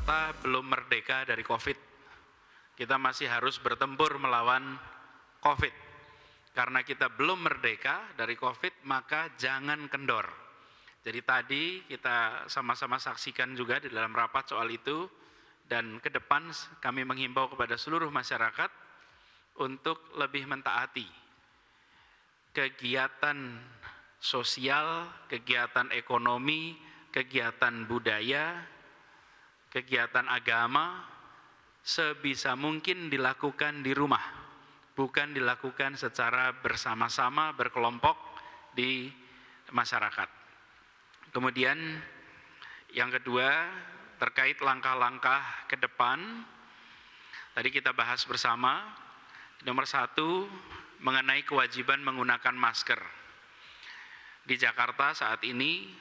Jakarta belum merdeka dari COVID. Kita masih harus bertempur melawan COVID. Karena kita belum merdeka dari COVID, maka jangan kendor. Jadi tadi kita sama-sama saksikan juga di dalam rapat soal itu, dan ke depan kami menghimbau kepada seluruh masyarakat untuk lebih mentaati kegiatan sosial, kegiatan ekonomi, kegiatan budaya, kegiatan agama sebisa mungkin dilakukan di rumah, bukan dilakukan secara bersama-sama berkelompok di masyarakat. Kemudian yang kedua, terkait langkah-langkah ke depan, tadi kita bahas bersama. Nomor 1, mengenai kewajiban menggunakan masker. Di Jakarta saat ini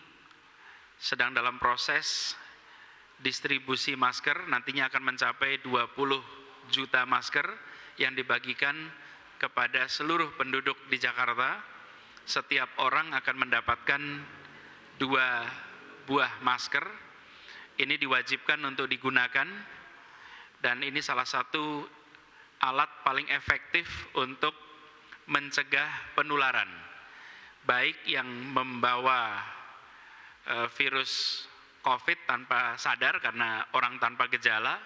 sedang dalam proses distribusi masker, nantinya akan mencapai 20 juta masker yang dibagikan kepada seluruh penduduk di Jakarta. Setiap orang akan mendapatkan 2 buah masker. Ini diwajibkan untuk digunakan, dan ini salah satu alat paling efektif untuk mencegah penularan, baik yang membawa virus COVID tanpa sadar karena orang tanpa gejala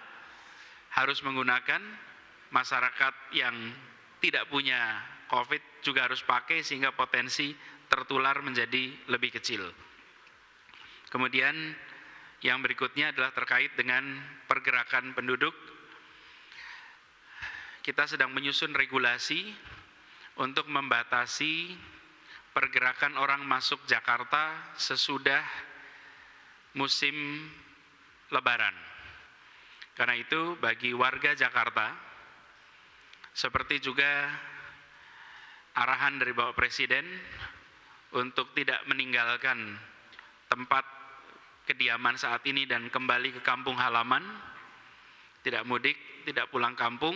harus menggunakan, masyarakat yang tidak punya COVID juga harus pakai sehingga potensi tertular menjadi lebih kecil. Kemudian yang berikutnya adalah terkait dengan pergerakan penduduk. Kita sedang menyusun regulasi untuk membatasi pergerakan orang masuk Jakarta sesudah musim Lebaran. Karena itu bagi warga Jakarta, seperti juga arahan dari Bapak Presiden untuk tidak meninggalkan tempat kediaman saat ini dan kembali ke kampung halaman, tidak mudik, tidak pulang kampung,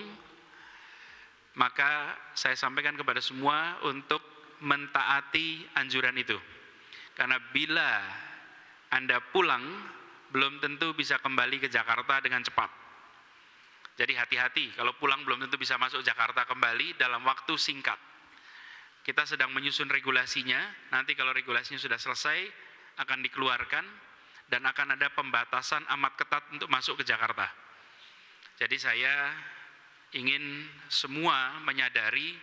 maka saya sampaikan kepada semua untuk mentaati anjuran itu. Karena bila Anda pulang, belum tentu bisa kembali ke Jakarta dengan cepat. Jadi hati-hati, kalau pulang belum tentu bisa masuk Jakarta kembali dalam waktu singkat. Kita sedang menyusun regulasinya, nanti kalau regulasinya sudah selesai, akan dikeluarkan, dan akan ada pembatasan amat ketat untuk masuk ke Jakarta. Jadi saya ingin semua menyadari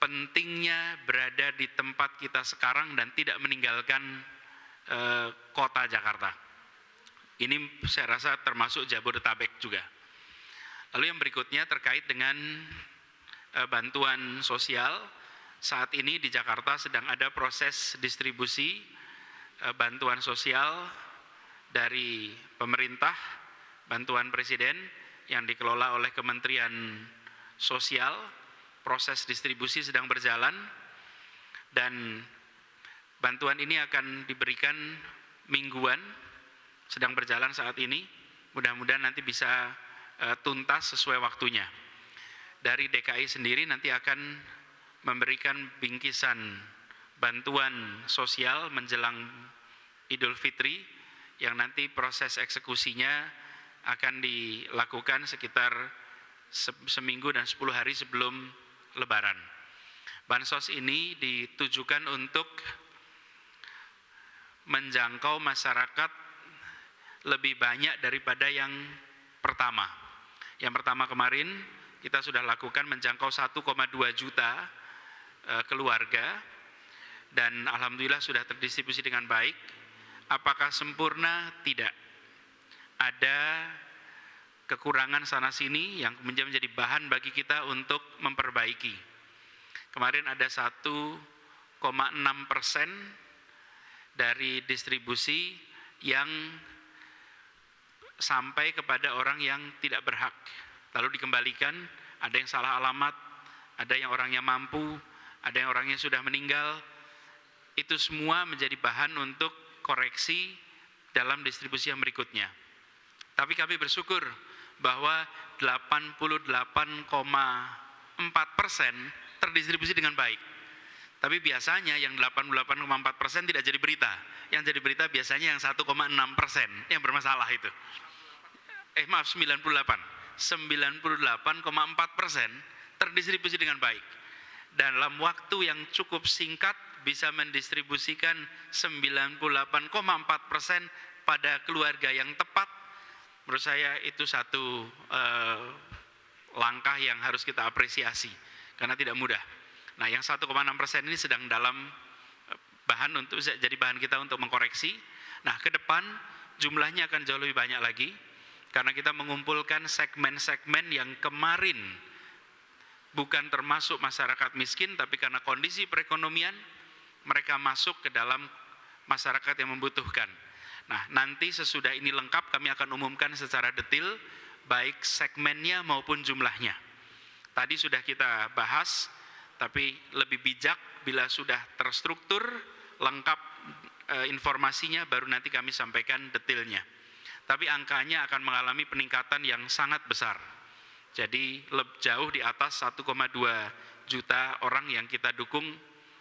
pentingnya berada di tempat kita sekarang dan tidak meninggalkan kota Jakarta. Ini saya rasa termasuk Jabodetabek juga. Lalu yang berikutnya terkait dengan bantuan sosial. Saat ini di Jakarta sedang ada proses distribusi bantuan sosial dari pemerintah, bantuan presiden yang dikelola oleh Kementerian Sosial. Proses distribusi sedang berjalan, dan bantuan ini akan diberikan mingguan, sedang berjalan saat ini. Mudah-mudahan nanti bisa tuntas sesuai waktunya. Dari DKI sendiri nanti akan memberikan bingkisan bantuan sosial menjelang Idul Fitri, yang nanti proses eksekusinya akan dilakukan sekitar seminggu dan 10 hari sebelum Lebaran. Bansos ini ditujukan untuk menjangkau masyarakat lebih banyak daripada yang pertama. Yang pertama kemarin kita sudah lakukan menjangkau 1,2 juta keluarga, dan alhamdulillah sudah terdistribusi dengan baik. Apakah sempurna? Tidak. Ada kekurangan sana-sini yang menjadi bahan bagi kita untuk memperbaiki. Kemarin ada 1,6% dari distribusi yang sampai kepada orang yang tidak berhak, lalu dikembalikan. Ada yang salah alamat, ada yang orangnya mampu, ada yang orangnya sudah meninggal. Itu semua menjadi bahan untuk koreksi dalam distribusi yang berikutnya. Tapi kami bersyukur bahwa 88,4% terdistribusi dengan baik. Tapi biasanya yang 88,4% tidak jadi berita. Yang jadi berita biasanya yang 1,6% yang bermasalah itu. maaf 98,4% terdistribusi dengan baik. Dan dalam waktu yang cukup singkat bisa mendistribusikan 98,4% pada keluarga yang tepat. Menurut saya itu satu langkah yang harus kita apresiasi karena tidak mudah. Nah, yang 1,6% ini sedang dalam bahan untuk jadi bahan kita untuk mengkoreksi. Nah, ke depan jumlahnya akan jauh lebih banyak lagi karena kita mengumpulkan segmen-segmen yang kemarin bukan termasuk masyarakat miskin, tapi karena kondisi perekonomian mereka masuk ke dalam masyarakat yang membutuhkan. Nah, nanti sesudah ini lengkap kami akan umumkan secara detail baik segmennya maupun jumlahnya. Tadi sudah kita bahas, tapi lebih bijak bila sudah terstruktur lengkap informasinya baru nanti kami sampaikan detailnya. Tapi angkanya akan mengalami peningkatan yang sangat besar. Jadi jauh di atas 1,2 juta orang yang kita dukung,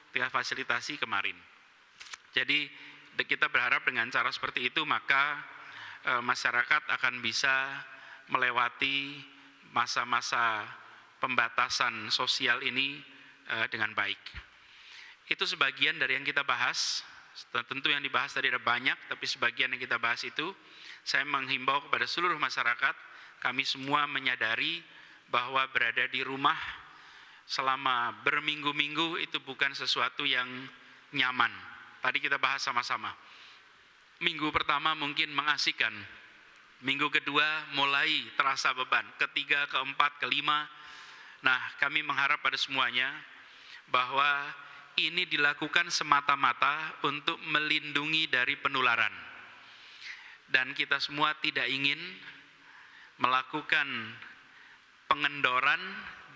kita fasilitasi kemarin. Jadi kita berharap dengan cara seperti itu maka masyarakat akan bisa melewati masa-masa pembatasan sosial ini dengan baik. Itu sebagian dari yang kita bahas. Tentu yang dibahas tadi ada banyak, tapi sebagian yang kita bahas itu saya menghimbau kepada seluruh masyarakat, kami semua menyadari bahwa berada di rumah selama berminggu-minggu itu bukan sesuatu yang nyaman. Tadi kita bahas sama-sama. Minggu pertama mungkin mengasihkan, minggu kedua mulai terasa beban, ketiga, keempat, kelima. Nah, kami mengharap pada semuanya bahwa ini dilakukan semata-mata untuk melindungi dari penularan. Dan kita semua tidak ingin melakukan pengendoran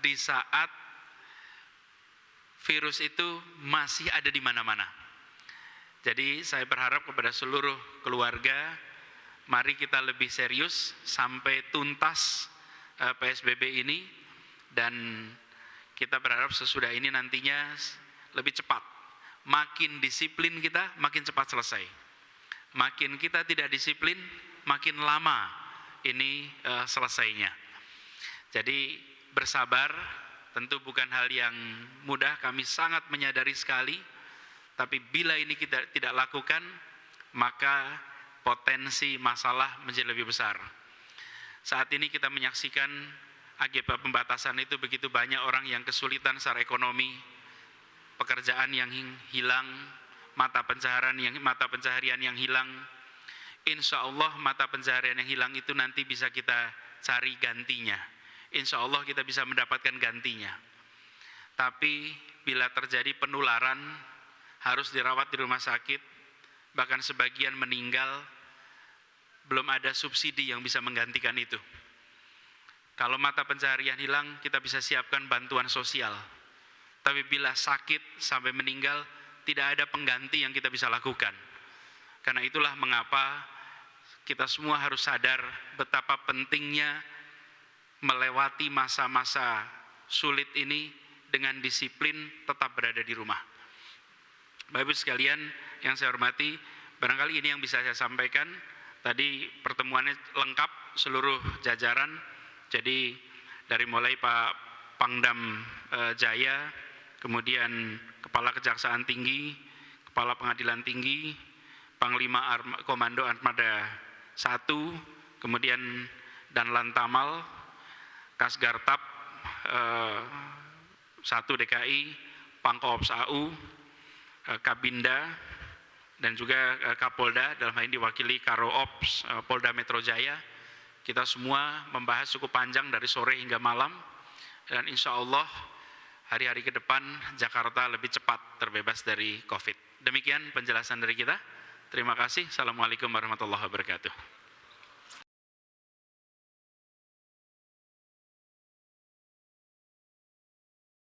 di saat virus itu masih ada di mana-mana. Jadi saya berharap kepada seluruh keluarga, mari kita lebih serius sampai tuntas PSBB ini, dan kita berharap sesudah ini nantinya lebih cepat. Makin disiplin kita, makin cepat selesai. Makin kita tidak disiplin, makin lama ini selesainya. Jadi bersabar, tentu bukan hal yang mudah, kami sangat menyadari sekali. Tapi bila ini kita tidak lakukan, maka potensi masalah menjadi lebih besar. Saat ini kita menyaksikan akibat pembatasan itu begitu banyak orang yang kesulitan secara ekonomi, pekerjaan yang hilang, mata pencaharian yang hilang. Insya Allah mata pencaharian yang hilang itu nanti bisa kita cari gantinya. Insya Allah kita bisa mendapatkan gantinya. Tapi bila terjadi penularan, harus dirawat di rumah sakit, bahkan sebagian meninggal, belum ada subsidi yang bisa menggantikan itu. Kalau mata pencaharian hilang, kita bisa siapkan bantuan sosial. Tapi bila sakit sampai meninggal, tidak ada pengganti yang kita bisa lakukan. Karena itulah mengapa kita semua harus sadar betapa pentingnya melewati masa-masa sulit ini dengan disiplin tetap berada di rumah. Bapak Ibu sekalian yang saya hormati, barangkali ini yang bisa saya sampaikan. Tadi pertemuannya lengkap seluruh jajaran. Jadi dari mulai Pak Pangdam Jaya, kemudian Kepala Kejaksaan Tinggi, Kepala Pengadilan Tinggi, Panglima Komando Armada 1, kemudian Danlan Tamal, Kasgartap 1 DKI, Pangkoops AU, Kabinda, dan juga Kapolda, dalam hal ini diwakili Karo Ops Polda Metro Jaya. Kita semua membahas cukup panjang dari sore hingga malam, dan insya Allah hari-hari ke depan Jakarta lebih cepat terbebas dari COVID. Demikian penjelasan dari kita. Terima kasih. Assalamualaikum warahmatullahi wabarakatuh.